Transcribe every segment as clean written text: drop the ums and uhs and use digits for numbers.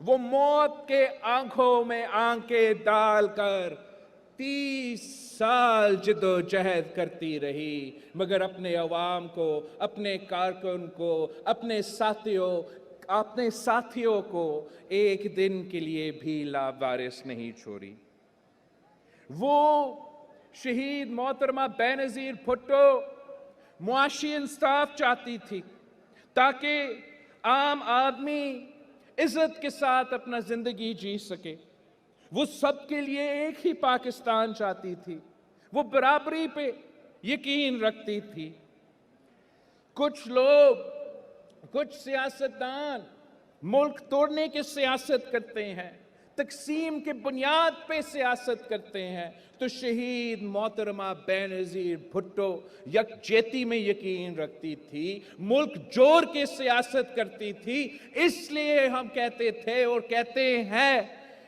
وہ موت کے آنکھوں میں آنکھیں ڈال کر 30 سال جدوجہد کرتی رہی، مگر اپنے عوام کو، اپنے کارکن کو، اپنے ساتھیوں کو ایک دن کے لیے بھی لاوارث نہیں چھوڑی۔ وہ شہید محترمہ بے نظیر بھٹو معاشی انصاف چاہتی تھی تاکہ عام آدمی عزت کے ساتھ اپنا زندگی جی سکے۔ وہ سب کے لیے ایک ہی پاکستان چاہتی تھی، وہ برابری پہ یقین رکھتی تھی۔ کچھ لوگ، کچھ سیاستدان ملک توڑنے کی سیاست کرتے ہیں، تقسیم کے بنیاد پہ سیاست کرتے ہیں، تو شہید محترمہ بے نظیر بھٹو یکجہتی میں یقین رکھتی تھی، ملک جوڑ کے سیاست کرتی تھی۔ اس لیے ہم کہتے تھے اور کہتے ہیں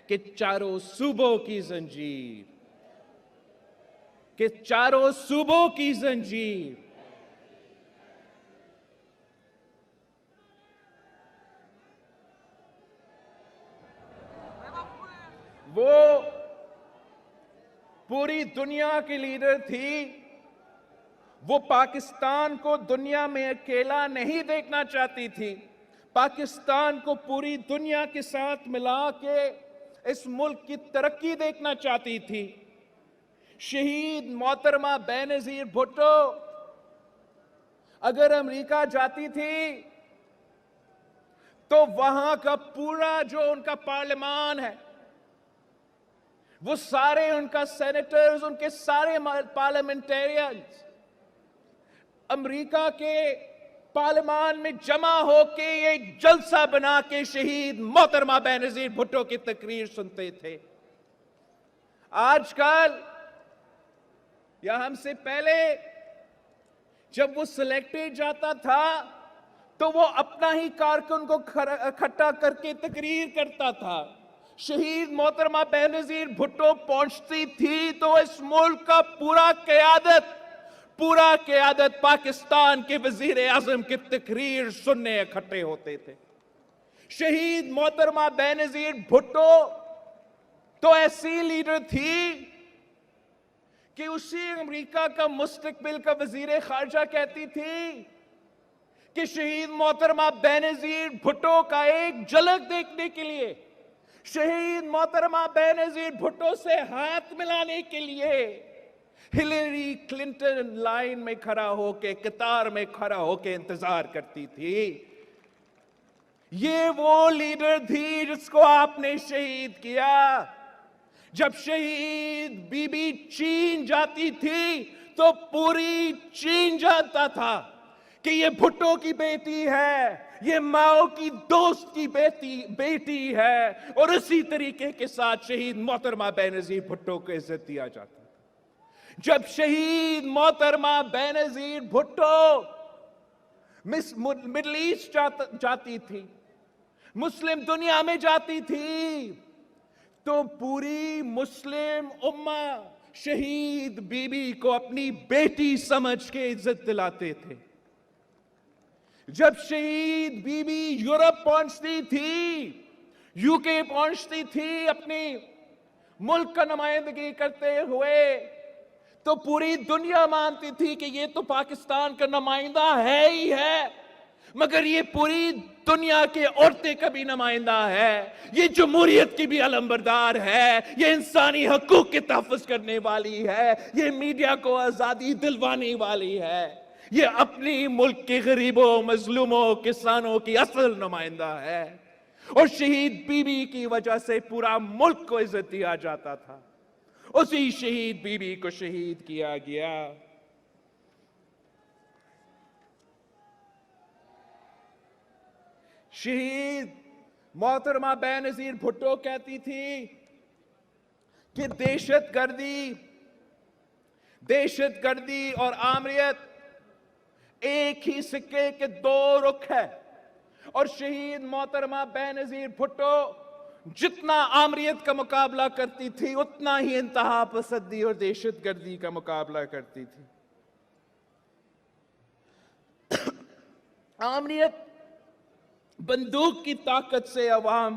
کہ چاروں صوبوں کی زنجیر، کہ چاروں صوبوں کی زنجیر وہ پوری دنیا کی لیڈر تھی۔ وہ پاکستان کو دنیا میں اکیلا نہیں دیکھنا چاہتی تھی، پاکستان کو پوری دنیا کے ساتھ ملا کے اس ملک کی ترقی دیکھنا چاہتی تھی۔ شہید محترمہ بے نظیر بھٹو اگر امریکہ جاتی تھی تو وہاں کا پورا جو ان کا پارلیمان ہے، وہ سارے ان کا سینیٹرز، ان کے سارے پارلیمنٹیرینز امریکہ کے پارلیمان میں جمع ہو کے ایک جلسہ بنا کے شہید محترمہ بے نظیر بھٹو کی تقریر سنتے تھے۔ آج کل یا ہم سے پہلے جب وہ سلیکٹڈ جاتا تھا تو وہ اپنا ہی کارکن کو اکٹھا کر کے تقریر کرتا تھا۔ شہید محترمہ بے نظیر بھٹو پہنچتی تھی تو اس ملک کا پورا قیادت پاکستان کے وزیر اعظم کی تقریر سننے اکٹھے ہوتے تھے۔ شہید محترمہ بے نظیر بھٹو تو ایسی لیڈر تھی کہ اسی امریکہ کا مستقبل کا وزیر خارجہ کہتی تھی کہ شہید محترمہ بے نظیر بھٹو کا ایک جھلک دیکھنے کے لیے، شہید محترمہ بے نظیر بھٹو سے ہاتھ ملانے کے لیے ہلیری کلنٹن لائن میں کھڑا ہو کے، قطار میں کھڑا ہو کے انتظار کرتی تھی۔ یہ وہ لیڈر تھی جس کو آپ نے شہید کیا۔ جب شہید بی بی چین جاتی تھی تو پوری چین جانتا تھا کہ یہ بھٹو کی بیٹی ہے، یہ ماؤ کی دوست کی بیٹی ہے، اور اسی طریقے کے ساتھ شہید محترمہ بے نظیر بھٹو کو عزت دیا جاتا تھا۔ جب شہید محترمہ بے نظیر بھٹو مڈل ایسٹ جاتی تھی، مسلم دنیا میں جاتی تھی، تو پوری مسلم امہ شہید بی بی کو اپنی بیٹی سمجھ کے عزت دلاتے تھے۔ جب شہید بی بی یورپ پہنچتی تھی، یو کے پہنچتی تھی اپنی ملک کا نمائندگی کرتے ہوئے، تو پوری دنیا مانتی تھی کہ یہ تو پاکستان کا نمائندہ ہے ہی ہے، مگر یہ پوری دنیا کے عورتیں کا بھی نمائندہ ہے، یہ جمہوریت کی بھی علمبردار ہے، یہ انسانی حقوق کے تحفظ کرنے والی ہے، یہ میڈیا کو آزادی دلوانے والی ہے، یہ اپنی ملک کے غریبوں، مظلوموں، کسانوں کی اصل نمائندہ ہے۔ اور شہید بی بی کی وجہ سے پورا ملک کو عزت دیا جاتا تھا۔ اسی شہید بی بی کو شہید کیا گیا۔ شہید محترمہ بے نظیر بھٹو کہتی تھی کہ دہشت گردی اور آمریت ایک ہی سکے کے دو رخ ہے، اور شہید محترمہ بے نظیر بھٹو جتنا آمریت کا مقابلہ کرتی تھی اتنا ہی انتہا پسندی اور دہشت گردی کا مقابلہ کرتی تھی۔ آمریت بندوق کی طاقت سے عوام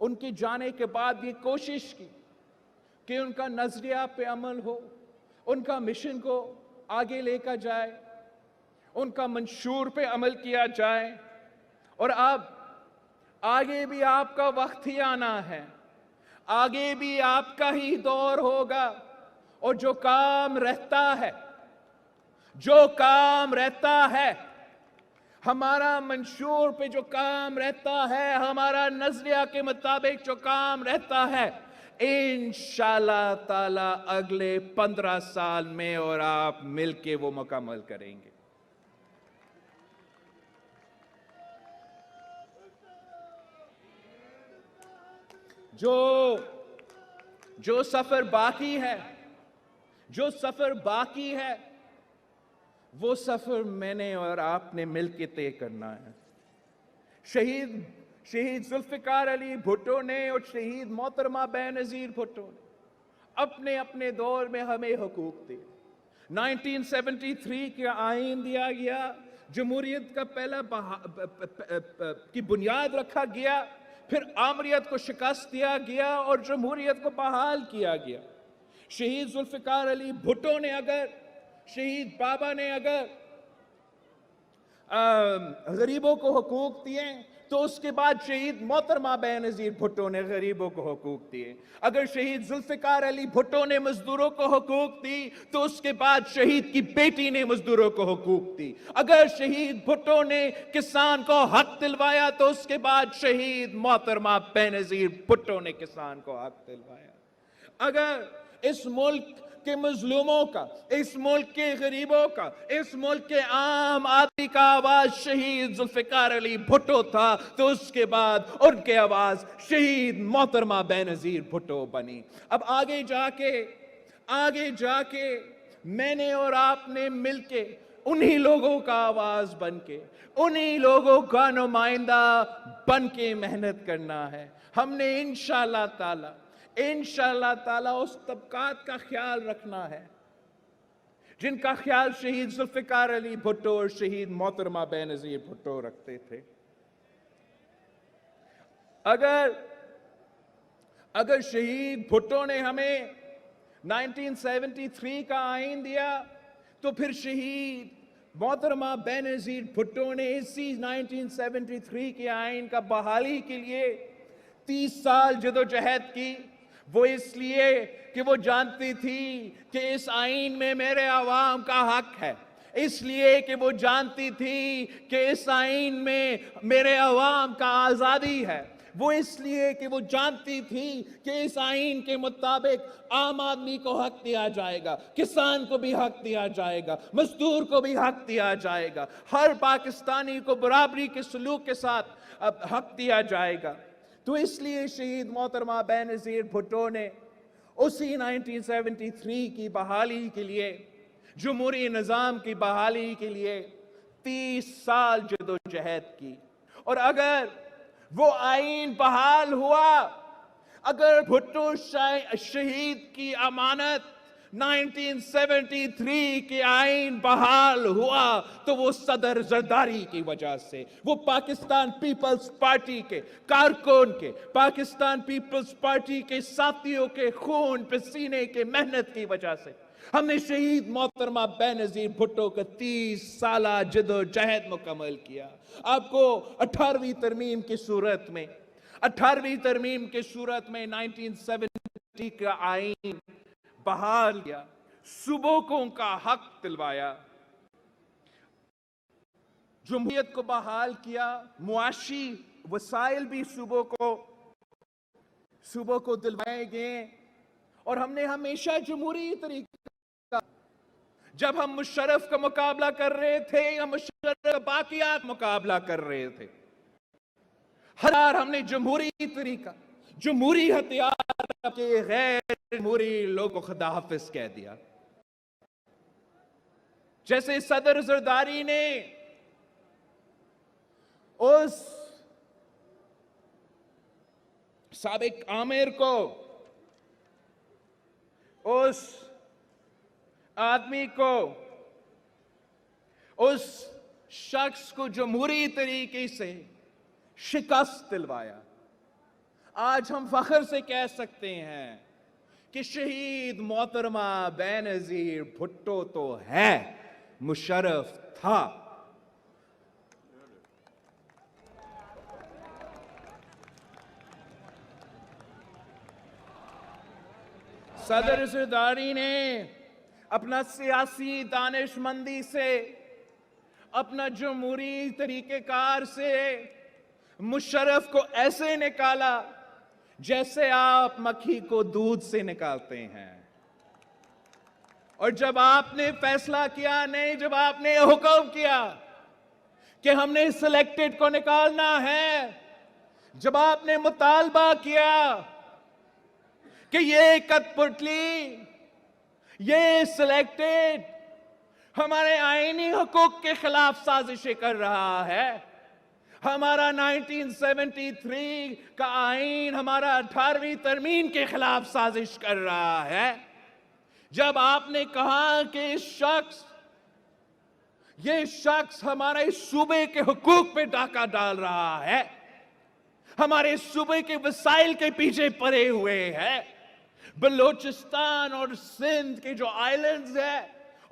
ان کے جانے کے بعد یہ کوشش کی کہ ان کا نظریہ پہ عمل ہو، ان کا مشن کو آگے لے کر جائے، ان کا منشور پہ عمل کیا جائے. اور اب آگے بھی آپ کا وقت ہی آنا ہے، آگے بھی آپ کا ہی دور ہوگا. اور جو کام رہتا ہے ہمارا منشور پہ جو کام رہتا ہے، ہمارا نظریہ کے مطابق جو کام رہتا ہے، انشاءاللہ تعالی اگلے 15 سال میں اور آپ مل کے وہ مکمل کریں گے. جو سفر باقی ہے وہ سفر میں نے اور آپ نے مل کے طے کرنا ہے. شہید ذوالفقار علی بھٹو نے اور شہید محترمہ بینظیر بھٹو نے اپنے اپنے دور میں ہمیں حقوق دیے. 1973 کا آئین دیا گیا، جمہوریت کا پہلا کی بنیاد رکھا گیا، پھر آمریت کو شکست دیا گیا اور جمہوریت کو بحال کیا گیا. شہید ذوالفقار علی بھٹو نے اگر، شہید بابا نے اگر غریبوں کو حقوق دیے تو اس کے بعد شہید محترمہ بینظیر بھٹو نے غریبوں کو حقوق دیے. اگر شہید ذوالفقار علی بھٹو نے مزدوروں کو حقوق دی تو اس کے بعد شہید کی بیٹی نے مزدوروں کو حقوق دی. اگر شہید بھٹو نے کسان کو حق دلوایا تو اس کے بعد شہید محترمہ بینظیر بھٹو نے کسان کو حق دلوایا. اگر اس ملک کے مظلوموں کا، اس ملک کے غریبوں کا، اس ملک کے عام آدمی کا آواز شہید ذوالفقار علی بھٹو تھا تو اس کے بعد ان کے آواز شہید محترمہ بینظیر بھٹو بنی. اب آگے جا کے میں نے اور آپ نے مل کے انہی لوگوں کا آواز بن کے، انہی لوگوں کا نمائندہ بن کے محنت کرنا ہے. ہم نے انشاءاللہ تعالی اس طبقات کا خیال رکھنا ہے جن کا خیال شہید ذوالفقار علی بھٹو اور شہید محترمہ بینظیر بھٹو رکھتے تھے. اگر شہید بھٹو نے ہمیں 1973 کا آئین دیا تو پھر شہید محترمہ بینظیر بھٹو نے اسی 1973 کے آئین کا بحالی کے لیے 30 سال جدوجہد کی. وہ اس لیے کہ وہ جانتی تھی کہ اس آئین میں میرے عوام کا حق ہے، اس لیے کہ وہ جانتی تھی کہ اس آئین میں میرے عوام کا آزادی ہے. وہ اس لیے کہ وہ جانتی تھی کہ اس آئین کے مطابق عام آدمی کو حق دیا جائے گا، کسان کو بھی حق دیا جائے گا، مزدور کو بھی حق دیا جائے گا، ہر پاکستانی کو برابری کے سلوک کے ساتھ حق دیا جائے گا. تو اس لیے شہید محترمہ بینظیر بھٹو نے اسی 1973 کی بحالی کے لیے، جمہوری نظام کی بحالی کے لیے 30 سال جدوجہد کی. اور اگر وہ آئین بحال ہوا، اگر بھٹو شہید کی امانت 1973 کے آئین بحال ہوا تو وہ صدر زرداری کی وجہ سے، وہ پاکستان پیپلز پارٹی کے کارکن کے، پاکستان پیپلز پارٹی کے ساتھیوں کے خون پسینے کے محنت کی وجہ سے ہم نے شہید محترمہ بینظیر بھٹو کا 30 سالہ جدوجہد مکمل کیا. آپ کو 18ویں ترمیم کی صورت میں 1970 کا آئین بحال کیا، صوبوں کا حق دلوایا، جمہوریت کو بحال کیا، معاشی وسائل بھی صوبوں کو دلوائے گئے. اور ہم نے ہمیشہ جمہوری طریقہ، جب ہم مشرف کا مقابلہ کر رہے تھے یا مشرف کا باقیات مقابلہ کر رہے تھے، ہر بار ہم نے جمہوری طریقہ، جمہوری ہتھیار کے غیر جمہوری لوگوں کو خدا حافظ کہہ دیا. جیسے صدر زرداری نے اس سابق آمر کو، اس آدمی کو، اس شخص کو جمہوری طریقے سے شکست دلوایا. آج ہم فخر سے کہہ سکتے ہیں کہ شہید محترمہ بینظیر بھٹو تو ہے، مشرف تھا۔ صدر زرداری نے اپنا سیاسی دانش مندی سے، اپنا جمہوری طریقہ کار سے مشرف کو ایسے نکالا جیسے آپ مکھی کو دودھ سے نکالتے ہیں۔ اور جب آپ نے فیصلہ کیا، نہیں، جب آپ نے حکم کیا کہ ہم نے سلیکٹڈ کو نکالنا ہے، جب آپ نے مطالبہ کیا کہ یہ کٹ پتلی، یہ سلیکٹڈ ہمارے آئینی حقوق کے خلاف سازشیں کر رہا ہے، ہمارا 1973 کا آئین ہمارا 18ویں ترمیم کے خلاف سازش کر رہا ہے، جب آپ نے کہا کہ یہ شخص ہمارے صوبے کے حقوق پہ ڈاکہ ڈال رہا ہے، ہمارے صوبے کے وسائل کے پیچھے پڑے ہوئے ہے، بلوچستان اور سندھ کے جو آئلینڈز ہیں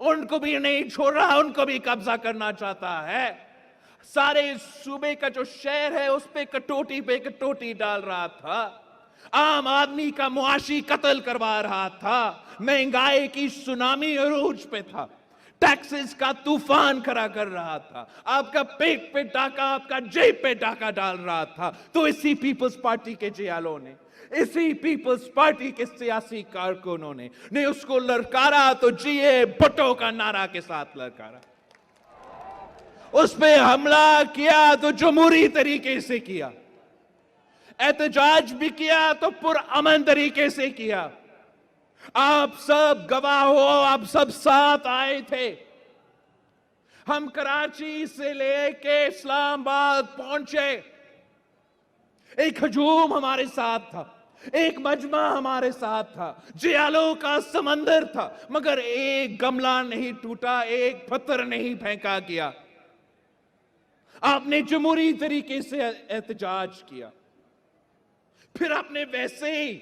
ان کو بھی نہیں چھوڑ رہا، ان کو بھی قبضہ کرنا چاہتا ہے، سارے صوبے کا جو شہر ہے اس پہ کٹوٹی ڈال رہا تھا، عام آدمی کا معاشی قتل کروا رہا تھا، مہنگائی کی سونامی عروج پہ تھا، ٹیکسز کا طوفان کھڑا کر رہا تھا، آپ کا پیٹ پہ ڈاکہ، آپ کا جیب پہ ڈاکہ ڈال رہا تھا، تو اسی پیپلز پارٹی کے جیالوں نے، اسی پیپلز پارٹی کے سیاسی کارکنوں نے اس کو للکارا تو جیے بھٹو کا نعرہ کے ساتھ للکارا، اس پہ حملہ کیا تو جمہوری طریقے سے کیا، احتجاج بھی کیا تو پرامن طریقے سے کیا، آپ سب گواہ ہو، آپ سب ساتھ آئے تھے، ہم کراچی سے لے کے اسلام آباد پہنچے، ایک ہجوم ہمارے ساتھ تھا، ایک مجمع ہمارے ساتھ تھا، جیالوں کا سمندر تھا، مگر ایک گملہ نہیں ٹوٹا، ایک پتھر نہیں پھینکا گیا، آپ نے جمہوری طریقے سے احتجاج کیا، پھر آپ نے ویسے ہی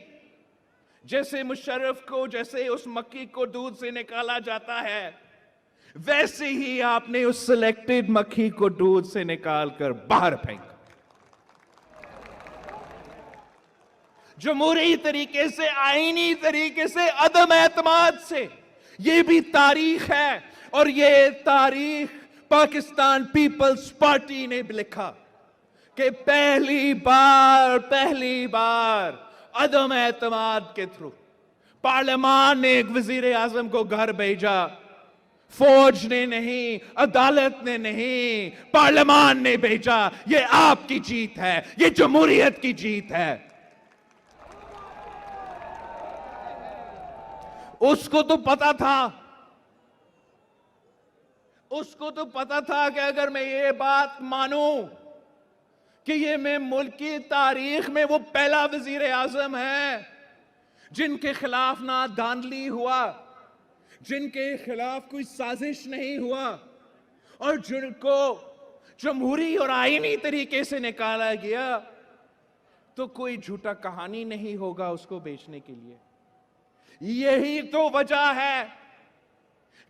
جیسے مشرف کو، جیسے اس مکھی کو دودھ سے نکالا جاتا ہے، ویسے ہی آپ نے اس سلیکٹڈ مکھی کو دودھ سے نکال کر باہر پھینکا، جمہوری طریقے سے، آئینی طریقے سے، عدم اعتماد سے۔ یہ بھی تاریخ ہے، اور یہ تاریخ پاکستان پیپلز پارٹی نے بھی لکھا کہ پہلی بار عدم اعتماد کے تھرو پارلیمان نے ایک وزیر اعظم کو گھر بھیجا، فوج نے نہیں، عدالت نے نہیں، پارلیمان نے بھیجا، یہ آپ کی جیت ہے، یہ جمہوریت کی جیت ہے۔ اس کو تو پتا تھا کہ اگر میں یہ بات مانوں کہ یہ میں ملک کی تاریخ میں وہ پہلا وزیر اعظم ہے جن کے خلاف نہ دھاندلی ہوا، جن کے خلاف کوئی سازش نہیں ہوا، اور جن کو جمہوری اور آئینی طریقے سے نکالا گیا، تو کوئی جھوٹا کہانی نہیں ہوگا اس کو بیچنے کے لیے۔ یہی تو وجہ ہے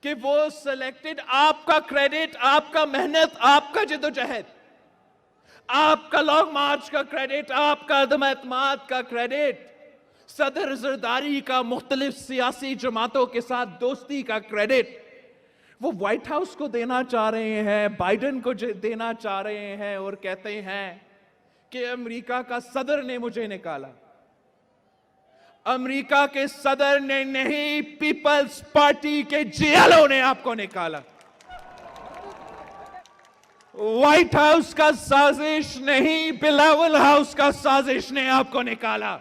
کہ وہ سلیکٹڈ، آپ کا کریڈٹ، آپ کا محنت، آپ کا جدوجہد، آپ کا لانگ مارچ کا کریڈٹ، آپ کا عدم اعتماد کا کریڈٹ، صدر زرداری کا مختلف سیاسی جماعتوں کے ساتھ دوستی کا کریڈٹ وہ وائٹ ہاؤس کو دینا چاہ رہے ہیں، بائیڈن کو دینا چاہ رہے ہیں، اور کہتے ہیں کہ امریکہ کا صدر نے مجھے نکالا۔ امریکہ کے صدر نے نہیں، پیپلز پارٹی کے جیالوں نے آپ کو نکالا۔ وائٹ ہاؤس کا سازش نہیں، بلاول ہاؤس کا سازش نے آپ کو نکالا۔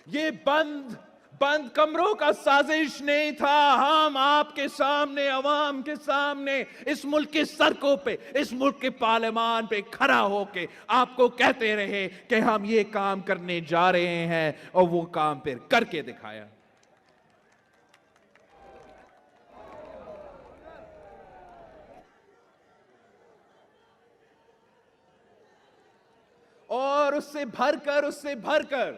یہ بند کمروں کا سازش نہیں تھا، ہم آپ کے سامنے، عوام کے سامنے، اس ملک کی سڑکوں پہ، اس ملک کے پارلیمان پہ کھڑا ہو کے آپ کو کہتے رہے کہ ہم یہ کام کرنے جا رہے ہیں، اور وہ کام پھر کر کے دکھایا۔ اور اس سے بھر کر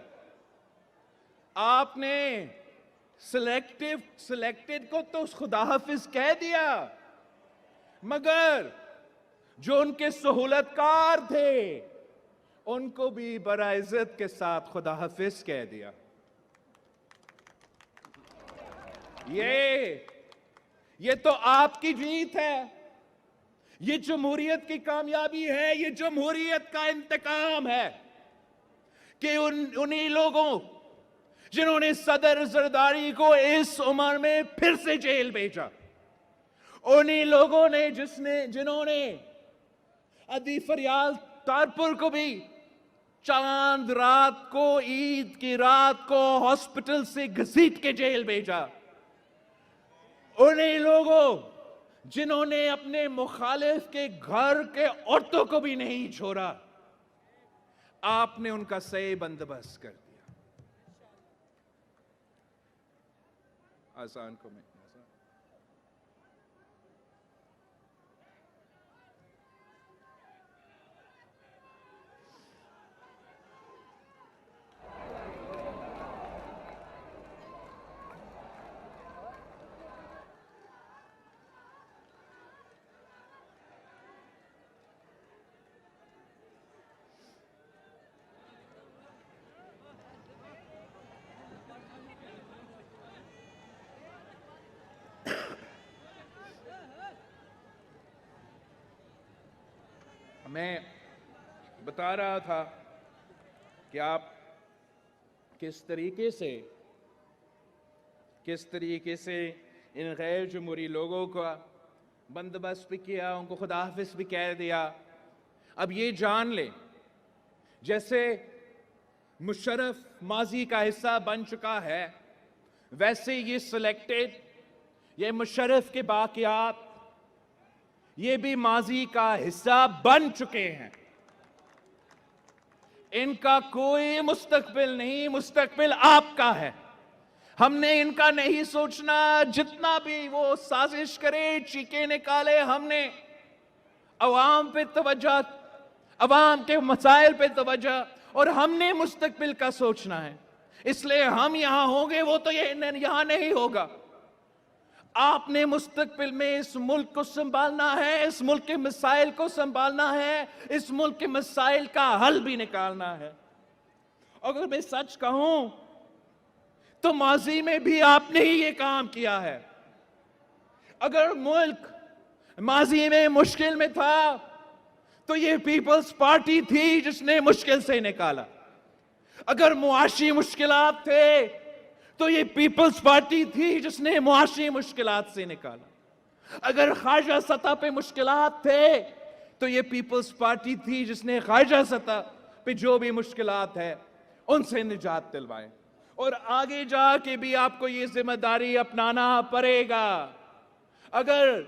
آپ نے سلیکٹڈ کو تو خدا حافظ کہہ دیا، مگر جو ان کے سہولت کار تھے ان کو بھی برعزت کے ساتھ خدا حافظ کہہ دیا۔ یہ تو آپ کی جیت ہے، یہ جمہوریت کی کامیابی ہے، یہ جمہوریت کا انتقام ہے کہ انہی لوگوں جنہوں نے صدر زرداری کو اس عمر میں پھر سے جیل بھیجا، انہی لوگوں نے جنہوں نے ادی فریال تارپور کو بھی چاند رات کو، عید کی رات کو ہاسپٹل سے گھسیٹ کے جیل بھیجا، انہی لوگوں جنہوں نے اپنے مخالف کے گھر کے عورتوں کو بھی نہیں چھوڑا، آپ نے ان کا صحیح بندوبست کر دیا۔ آسان کو میں بتا رہا تھا کہ آپ کس طریقے سے ان غیر جمہوری لوگوں کا بندوبست بھی کیا، ان کو خدا حافظ بھی کہہ دیا۔ اب یہ جان لیں، جیسے مشرف ماضی کا حصہ بن چکا ہے، ویسے یہ سلیکٹڈ، یہ مشرف کے باقیات، یہ بھی ماضی کا حصہ بن چکے ہیں۔ ان کا کوئی مستقبل نہیں، مستقبل آپ کا ہے۔ ہم نے ان کا نہیں سوچنا، جتنا بھی وہ سازش کرے، چیخے نکالے، ہم نے عوام پہ توجہ، عوام کے مسائل پہ توجہ، اور ہم نے مستقبل کا سوچنا ہے۔ اس لیے ہم یہاں ہوں گے، وہ تو یہاں نہیں ہوگا۔ آپ نے مستقبل میں اس ملک کو سنبھالنا ہے، اس ملک کے مسائل کو سنبھالنا ہے، اس ملک کے مسائل کا حل بھی نکالنا ہے۔ اگر میں سچ کہوں تو ماضی میں بھی آپ نے ہی یہ کام کیا ہے۔ اگر ملک ماضی میں مشکل میں تھا تو یہ پیپلز پارٹی تھی جس نے مشکل سے نکالا۔ اگر معاشی مشکلات تھے تو یہ پیپلز پارٹی تھی جس نے معاشی مشکلات سے نکالا۔ اگر خارجہ سطح پہ مشکلات تھے تو یہ پیپلز پارٹی تھی جس نے خارجہ سطح پہ جو بھی مشکلات ہے ان سے نجات دلوائے۔ اور آگے جا کے بھی آپ کو یہ ذمہ داری اپنانا پڑے گا۔ اگر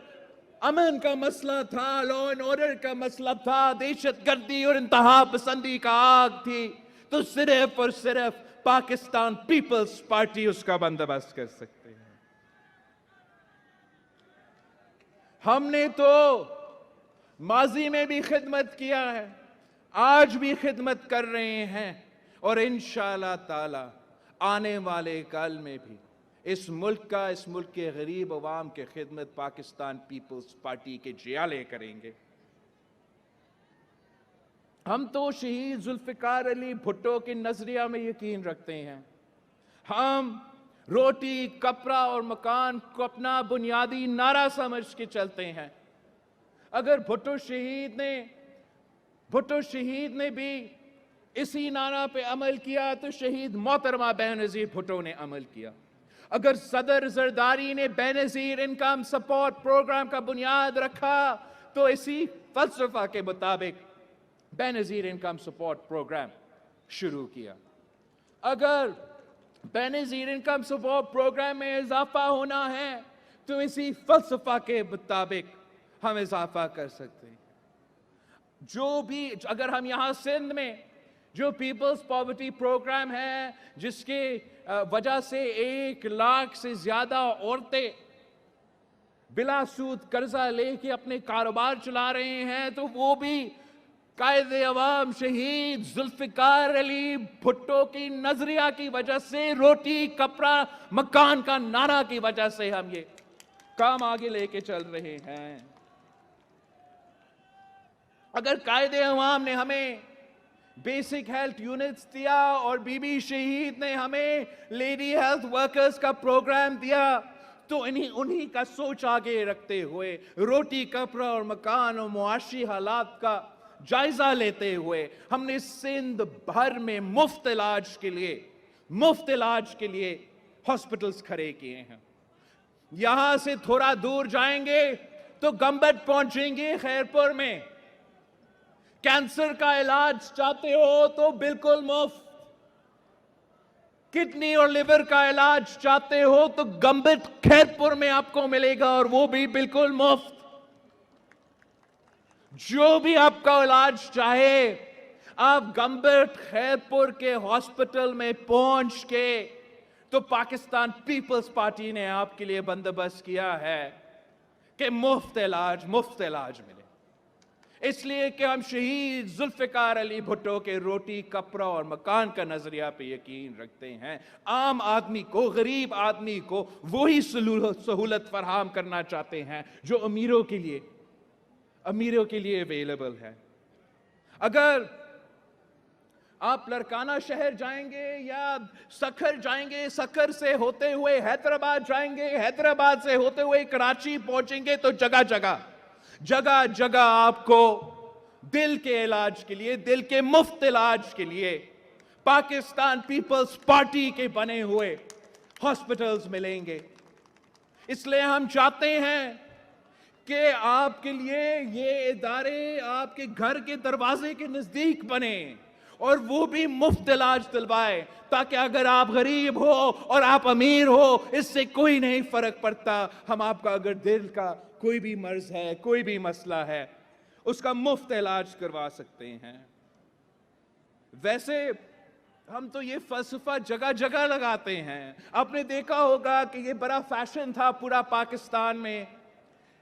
امن کا مسئلہ تھا، لا اینڈ آرڈر کا مسئلہ تھا، دہشت گردی اور انتہا پسندی کا آگ تھی، تو صرف اور صرف پاکستان پیپلز پارٹی اس کا بندوبست کر سکتے ہیں۔ ہم نے تو ماضی میں بھی خدمت کیا ہے، آج بھی خدمت کر رہے ہیں، اور انشاءاللہ تعالی آنے والے کل میں بھی اس ملک کے غریب عوام کے خدمت پاکستان پیپلز پارٹی کے جیالے کریں گے۔ ہم تو شہید ذوالفقار علی بھٹو کے نظریہ میں یقین رکھتے ہیں۔ ہم روٹی، کپڑا اور مکان کو اپنا بنیادی نعرہ سمجھ کے چلتے ہیں۔ اگر بھٹو شہید نے بھی اسی نعرہ پہ عمل کیا تو شہید محترمہ بینظیر بھٹو نے عمل کیا۔ اگر صدر زرداری نے بینظیر انکم سپورٹ پروگرام کا بنیاد رکھا تو اسی فلسفہ کے مطابق بینظیر انکم سپورٹ پروگرام شروع کیا۔ اگر بینظیر انکم سپورٹ پروگرام میں اضافہ ہونا ہے تو اسی فلسفہ کے مطابق ہم اضافہ کر سکتے ہیں۔ اگر ہم یہاں سندھ میں جو پیپلز پاورٹی پروگرام ہے، جس کے وجہ سے 1 لاکھ سے زیادہ عورتیں بلا سود قرضہ لے کے اپنے کاروبار چلا رہے ہیں، تو وہ بھی قائد عوام شہید ذوالفقار علی بھٹو کی نظریہ کی وجہ سے، روٹی کپڑا مکان کا نعرہ کی وجہ سے ہم یہ کام آگے لے کے چل رہے ہیں۔ اگر قائد عوام نے ہمیں بیسک ہیلتھ یونٹس دیا اور بی بی شہید نے ہمیں لیڈی ہیلتھ ورکرز کا پروگرام دیا، تو انہی کا سوچ آگے رکھتے ہوئے، روٹی کپڑا اور مکان اور معاشی حالات کا جائزہ لیتے ہوئے، ہم نے سندھ بھر میں مفت علاج کے لیے ہاسپٹلز کھڑے کیے ہیں۔ یہاں سے تھوڑا دور جائیں گے تو گمبٹ پہنچیں گے خیرپور میں۔ کینسر کا علاج چاہتے ہو تو بالکل مفت۔ کڈنی اور لیور کا علاج چاہتے ہو تو گمبٹ خیرپور میں آپ کو ملے گا، اور وہ بھی بالکل مفت۔ جو بھی آپ کا علاج چاہے، آپ گمبٹ خیرپور کے ہاسپٹل میں پہنچ کے، تو پاکستان پیپلز پارٹی نے آپ کے لیے بندوبست کیا ہے کہ مفت علاج ملے۔ اس لیے کہ ہم شہید ذوالفقار علی بھٹو کے روٹی کپڑا اور مکان کا نظریہ پہ یقین رکھتے ہیں۔ عام آدمی کو، غریب آدمی کو وہی سہولت فراہم کرنا چاہتے ہیں جو امیروں کے لیے اویلیبل ہے۔ اگر آپ لڑکانہ شہر جائیں گے یا سکھر جائیں گے، سکھر سے ہوتے ہوئے حیدرآباد جائیں گے، حیدرآباد سے ہوتے ہوئے کراچی پہنچیں گے، تو جگہ جگہ آپ کو دل کے علاج کے لیے، دل کے مفت علاج کے لیے پاکستان پیپلز پارٹی کے بنے ہوئے ہاسپٹلز ملیں گے۔ اس لیے ہم چاہتے ہیں کہ آپ کے لیے یہ ادارے آپ کے گھر کے دروازے کے نزدیک بنے، اور وہ بھی مفت علاج دلوائے، تاکہ اگر آپ غریب ہو اور آپ امیر ہو، اس سے کوئی نہیں فرق پڑتا۔ ہم آپ کا اگر دل کا کوئی بھی مرض ہے، کوئی بھی مسئلہ ہے، اس کا مفت علاج کروا سکتے ہیں۔ ویسے ہم تو یہ فلسفہ جگہ جگہ لگاتے ہیں۔ آپ نے دیکھا ہوگا کہ یہ بڑا فیشن تھا پورا پاکستان میں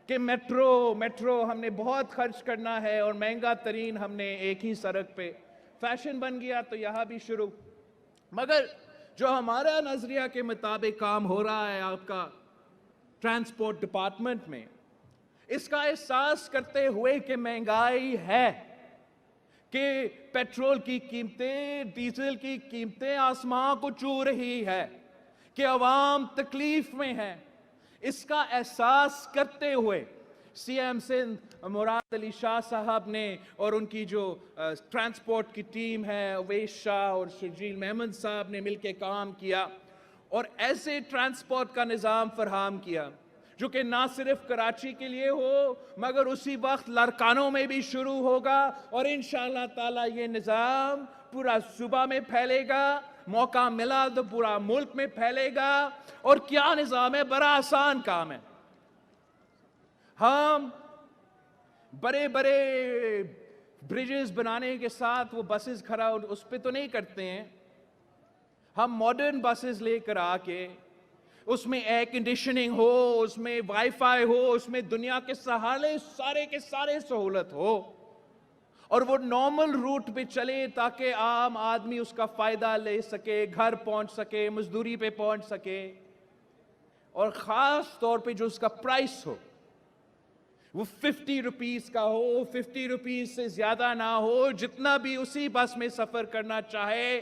کہ میٹرو ہم نے بہت خرچ کرنا ہے، اور مہنگا ترین ہم نے ایک ہی سڑک پہ، فیشن بن گیا تو یہاں بھی شروع۔ مگر جو ہمارا نظریہ کے مطابق کام ہو رہا ہے آپ کا ٹرانسپورٹ ڈپارٹمنٹ میں، اس کا احساس کرتے ہوئے کہ مہنگائی ہے، کہ پیٹرول کی قیمتیں، ڈیزل کی قیمتیں آسمان کو چھو رہی ہے، کہ عوام تکلیف میں ہے، اس کا احساس کرتے ہوئے سی ایم سندھ مراد علی شاہ صاحب نے اور ان کی جو ٹرانسپورٹ کی ٹیم ہے، اویس شاہ اور شرجیل محمد صاحب نے مل کے کام کیا، اور ایسے ٹرانسپورٹ کا نظام فراہم کیا جو کہ نہ صرف کراچی کے لیے ہو، مگر اسی وقت لڑکانوں میں بھی شروع ہوگا، اور انشاءاللہ تعالی یہ نظام پورا صوبہ میں پھیلے گا، موقع ملا تو پورا ملک میں پھیلے گا۔ اور کیا نظام ہے، بڑا آسان کام ہے۔ ہم بڑے برجز بنانے کے ساتھ وہ بسز کھڑا اس پہ تو نہیں کرتے ہیں۔ ہم ماڈرن بسز لے کر آ کے اس میں ایئر کنڈیشننگ ہو، اس میں وائی فائی ہو، اس میں دنیا کے سارے کے سارے سہولت ہو، اور وہ نارمل روٹ پہ چلے تاکہ عام آدمی اس کا فائدہ لے سکے، گھر پہنچ سکے، مزدوری پہ پہنچ سکے، اور خاص طور پہ جو اس کا پرائس ہو وہ 50 روپیز کا ہو، 50 روپیز سے زیادہ نہ ہو۔ جتنا بھی اسی بس میں سفر کرنا چاہے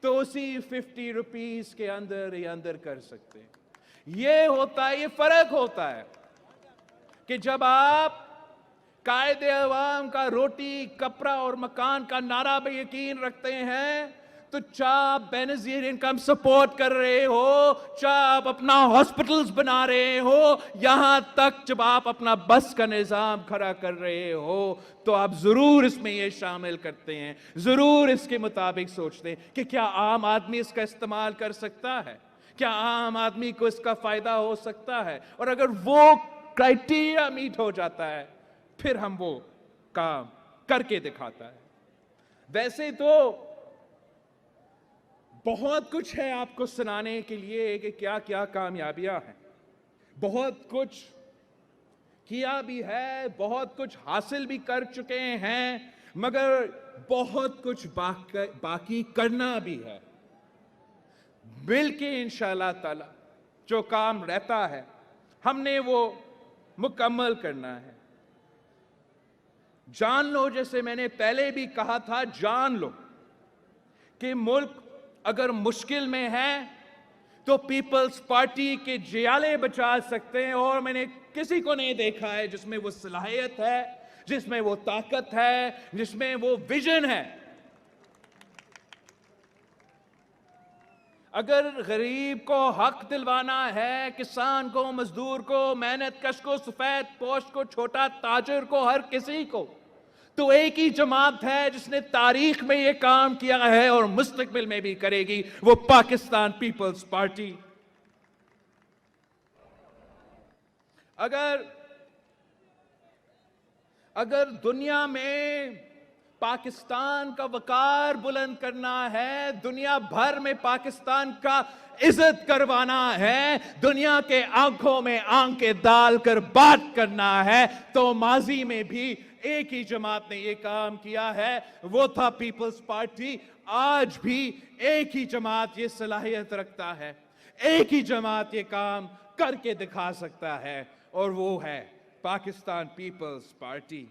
تو اسی 50 روپیز کے اندر کر سکتے ہیں۔ یہ فرق ہوتا ہے کہ جب آپ قائد عوام کا روٹی کپڑا اور مکان کا نعرہ پہ یقین رکھتے ہیں، تو چاہے آپ بے نظیر انکم سپورٹ کر رہے ہو، چاہے آپ اپنا ہاسپٹلز بنا رہے ہو، یہاں تک جب آپ اپنا بس کا نظام کھڑا کر رہے ہو، تو آپ ضرور اس میں یہ شامل کرتے ہیں، ضرور اس کے مطابق سوچتے ہیں کہ کیا عام آدمی اس کا استعمال کر سکتا ہے، کیا عام آدمی کو اس کا فائدہ ہو سکتا ہے، اور اگر وہ کرائٹیریا میٹ ہو جاتا ہے پھر ہم وہ کام کر کے دکھاتا ہے۔ ویسے تو بہت کچھ ہے آپ کو سنانے کے لیے کہ کیا کیا کامیابیاں ہیں، بہت کچھ کیا بھی ہے، بہت کچھ حاصل بھی کر چکے ہیں، مگر بہت کچھ باقی کرنا بھی ہے. مل کے انشاءاللہ تعالی جو کام رہتا ہے ہم نے وہ مکمل کرنا ہے. جان لو، جیسے میں نے پہلے بھی کہا تھا، جان لو کہ ملک اگر مشکل میں ہے تو پیپلز پارٹی کے جیالے بچا سکتے ہیں، اور میں نے کسی کو نہیں دیکھا ہے جس میں وہ صلاحیت ہے، جس میں وہ طاقت ہے، جس میں وہ ویژن ہے. اگر غریب کو حق دلوانا ہے، کسان کو، مزدور کو، محنت کش کو، سفید پوش کو، چھوٹا تاجر کو، ہر کسی کو، تو ایک ہی جماعت ہے جس نے تاریخ میں یہ کام کیا ہے اور مستقبل میں بھی کرے گی، وہ پاکستان پیپلز پارٹی. اگر دنیا میں پاکستان کا وقار بلند کرنا ہے، دنیا بھر میں پاکستان کا عزت کروانا ہے، دنیا کے آنکھوں میں آنکھیں ڈال کر بات کرنا ہے، تو ماضی میں بھی ایک ہی جماعت نے یہ کام کیا ہے، وہ تھا پیپلز پارٹی. آج بھی ایک ہی جماعت یہ صلاحیت رکھتا ہے، ایک ہی جماعت یہ کام کر کے دکھا سکتا ہے، اور وہ ہے پاکستان پیپلز پارٹی.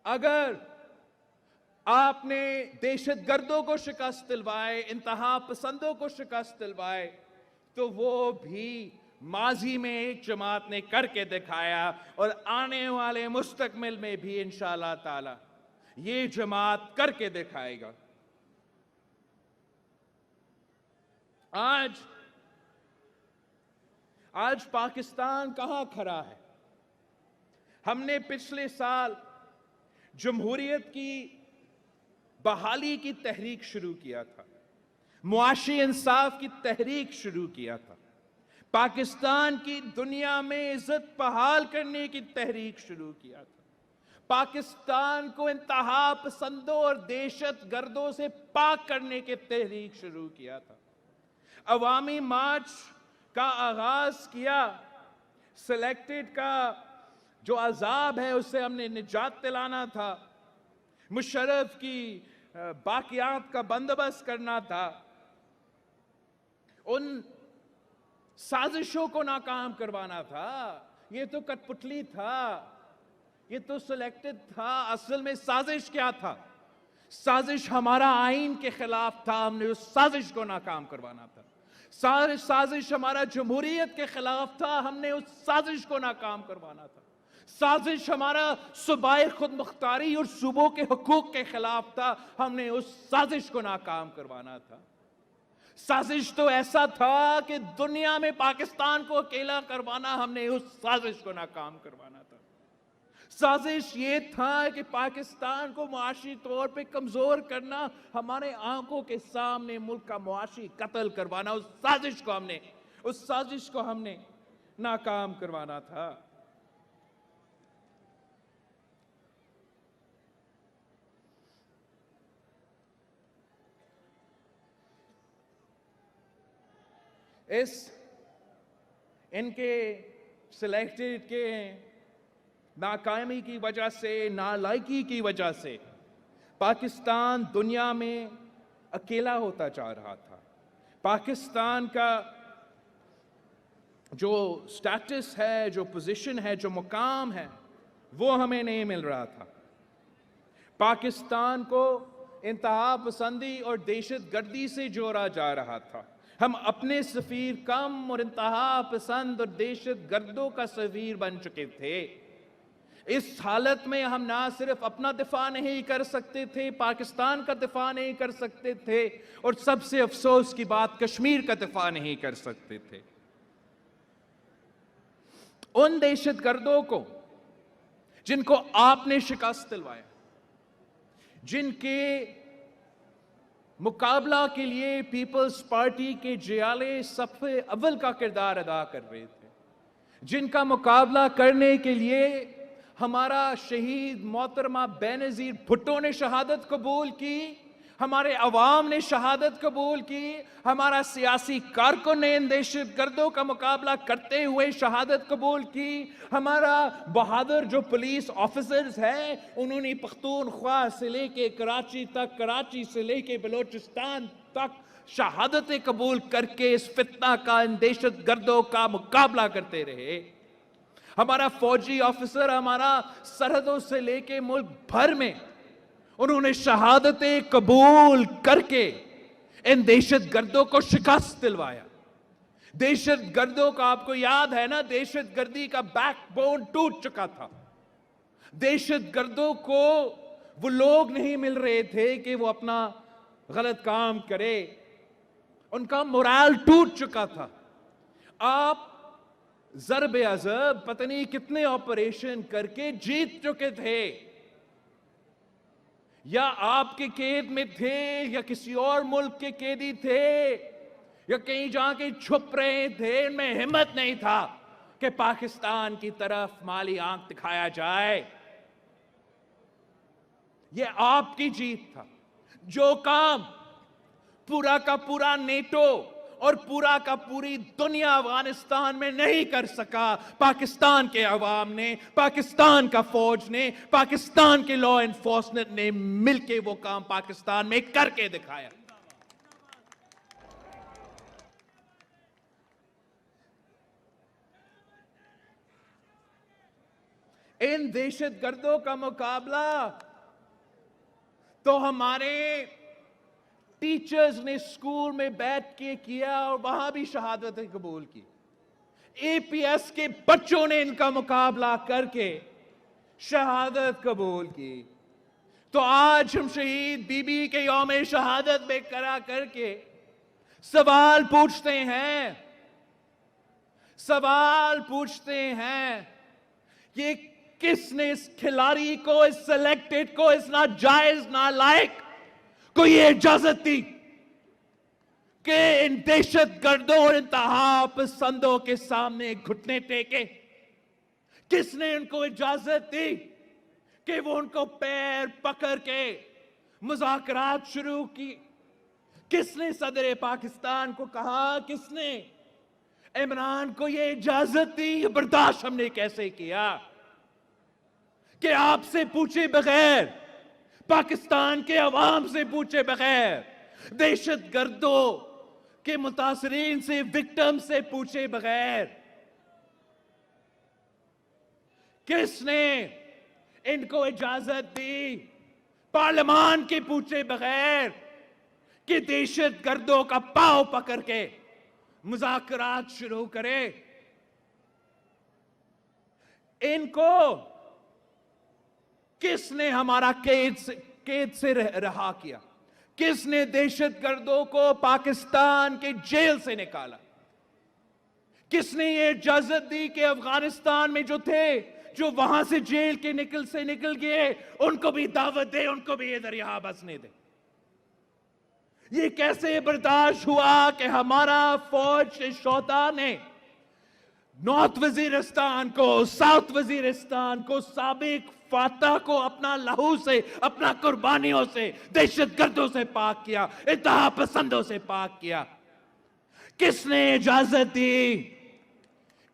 اگر آپ نے دہشت گردوں کو شکست دلوائے، انتہا پسندوں کو شکست دلوائے، تو وہ بھی ماضی میں ایک جماعت نے کر کے دکھایا، اور آنے والے مستقبل میں بھی انشاءاللہ تعالی یہ جماعت کر کے دکھائے گا. آج پاکستان کہاں کھڑا ہے؟ ہم نے پچھلے سال جمہوریت کی بحالی کی تحریک شروع کیا تھا، معاشی انصاف کی تحریک شروع کیا تھا، پاکستان کی دنیا میں عزت بحال کرنے کی تحریک شروع کیا تھا، پاکستان کو انتہا پسندوں اور دہشت گردوں سے پاک کرنے کی تحریک شروع کیا تھا. عوامی مارچ کا آغاز کیا، سلیکٹڈ کا جو عذاب ہے اس سے ہم نے نجات دلانا تھا، مشرف کی باقیات کا بندوبست کرنا تھا، ان سازشوں کو ناکام کروانا تھا. یہ تو کٹ پتلی تھا، یہ تو سلیکٹڈ تھا. اصل میں سازش کیا تھا؟ سازش ہمارا آئین کے خلاف تھا، ہم نے اس سازش کو ناکام کروانا تھا. سازش ہمارا جمہوریت کے خلاف تھا، ہم نے اس سازش کو ناکام کروانا تھا. سازش ہمارا صوبائی خود مختاری اور صوبوں کے حقوق کے خلاف تھا، ہم نے اس سازش کو ناکام کروانا تھا. سازش تو ایسا تھا کہ دنیا میں پاکستان کو اکیلا کروانا، ہم نے اس سازش کو ناکام کروانا تھا. سازش یہ تھا کہ پاکستان کو معاشی طور پہ کمزور کرنا، ہمارے آنکھوں کے سامنے ملک کا معاشی قتل کروانا، اس سازش کو ہم نے ناکام کروانا تھا. ان کے سلیکٹڈ کے ناکامی کی وجہ سے، نالائکی کی وجہ سے پاکستان دنیا میں اکیلا ہوتا جا رہا تھا. پاکستان کا جو سٹیٹس ہے، جو پوزیشن ہے، جو مقام ہے، وہ ہمیں نہیں مل رہا تھا. پاکستان کو انتہا پسندی اور دہشت گردی سے جوڑا جا رہا تھا. ہم اپنے سفیر کم اور انتہا پسند اور دہشت گردوں کا سفیر بن چکے تھے. اس حالت میں ہم نہ صرف اپنا دفاع نہیں کر سکتے تھے، پاکستان کا دفاع نہیں کر سکتے تھے، اور سب سے افسوس کی بات، کشمیر کا دفاع نہیں کر سکتے تھے. ان دہشت گردوں کو جن کو آپ نے شکست دلوایا، جن کے مقابلہ کے لیے پیپلز پارٹی کے جیالے صف اول کا کردار ادا کر رہے تھے، جن کا مقابلہ کرنے کے لیے ہمارا شہید محترمہ بے نظیر بھٹو نے شہادت قبول کی، ہمارے عوام نے شہادت قبول کی، ہمارا سیاسی کارکن نے ان دہشت گردوں کا مقابلہ کرتے ہوئے شہادت قبول کی، ہمارا بہادر جو پولیس آفیسرز ہیں انہوں نے پختونخوا سے لے کے کراچی تک، کراچی سے لے کے بلوچستان تک شہادتیں قبول کر کے اس فتنہ کا، ان دہشت گردوں کا مقابلہ کرتے رہے۔ ہمارا فوجی آفیسر، ہمارا سرحدوں سے لے کے ملک بھر میں انہوں نے شہادتیں قبول کر کے ان دہشت گردوں کو شکست دلوایا۔ دہشت گردوں کا آپ کو یاد ہے نا، دہشت گردی کا بیک بون ٹوٹ چکا تھا۔ دہشت گردوں کو وہ لوگ نہیں مل رہے تھے کہ وہ اپنا غلط کام کرے، ان کا مورال ٹوٹ چکا تھا۔ آپ ضرب عضب پتہ نہیں کتنے آپریشن کر کے جیت چکے تھے، یا آپ کے قید میں تھے یا کسی اور ملک کے قیدی تھے یا کہیں جا کے چھپ رہے تھے، ان میں ہمت نہیں تھا کہ پاکستان کی طرف مالی آنکھ دکھایا جائے۔ یہ آپ کی جیت تھا۔ جو کام پورا کا پورا نیٹو اور پورا کا پوری دنیا افغانستان میں نہیں کر سکا، پاکستان کے عوام نے، پاکستان کا فوج نے، پاکستان کے لا انفورسمنٹ نے مل کے وہ کام پاکستان میں کر کے دکھایا۔ ان دہشت گردوں کا مقابلہ تو ہمارے ٹیچرز نے اسکول میں بیٹھ کے کیا اور وہاں بھی شہادتیں قبول کی۔ اے پی ایس کے بچوں نے ان کا مقابلہ کر کے شہادت قبول کی۔ تو آج ہم شہید بی بی کے یوم شہادت میں کرا کر کے سوال پوچھتے ہیں کہ کس نے اس کھلاڑی کو، اس سلیکٹڈ کو، اس ناجائز نالائق کو یہ اجازت دی کہ ان دہشت گردوں اور انتہا پسندوں کے سامنے گھٹنے ٹیکے؟ کس نے ان کو اجازت دی کہ وہ ان کو پیر پکڑ کے مذاکرات شروع کی؟ کس نے صدر پاکستان کو کہا؟ کس نے عمران کو یہ اجازت دی؟ یہ برداشت ہم نے کیسے کیا کہ آپ سے پوچھے بغیر، پاکستان کے عوام سے پوچھے بغیر، دہشت گردوں کے متاثرین سے، وکٹم سے پوچھے بغیر، کس نے ان کو اجازت دی پارلیمان کے پوچھے بغیر کہ دہشت گردوں کا پاؤں پکڑ کے مذاکرات شروع کرے؟ ان کو کس نے ہمارا قید سے رہا کیا؟ کس نے دہشت گردوں کو پاکستان کے جیل سے نکالا؟ کس نے یہ اجازت دی کہ افغانستان میں جو تھے، جو وہاں سے جیل کے نکل گئے، ان کو بھی دعوت دے، ان کو بھی ادھر یہاں بسنے دے؟ یہ کیسے برداشت ہوا کہ ہمارا فوج شہداء نے نارتھ وزیرستان کو، ساؤتھ وزیرستان کو، سابق فاتح کو اپنا لہو سے، اپنا قربانیوں سے، دہشت گردوں سے پاک کیا، انتہا پسندوں سے پاک کیا؟ کس نے اجازت دی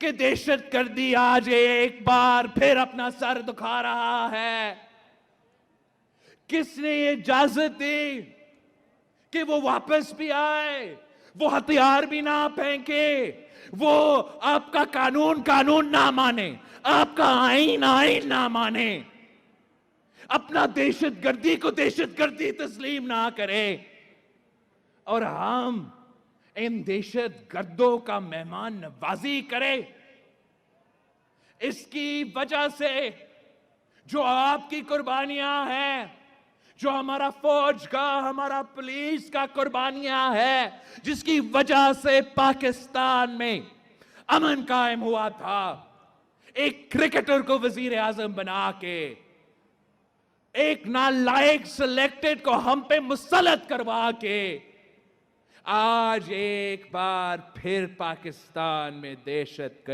کہ دہشت گردی آج ایک بار پھر اپنا سر دکھا رہا ہے؟ کس نے اجازت دی کہ وہ واپس بھی آئے، وہ ہتھیار بھی نہ پھینکے، وہ آپ کا قانون نہ مانے، آپ کا آئین نہ مانے، اپنا دہشت گردی کو دہشت گردی تسلیم نہ کرے، اور ہم ان دہشت گردوں کا مہمان نوازی کرے؟ اس کی وجہ سے جو آپ کی قربانیاں ہیں، جو ہمارا فوج کا، ہمارا پولیس کا قربانیاں ہے، جس کی وجہ سے پاکستان میں امن قائم ہوا تھا، ایک کرکٹر کو وزیر اعظم بنا کے، ایک نالائق سلیکٹڈ کو ہم پہ مسلط کروا کے، آج ایک بار پھر پاکستان میں دہشت گردی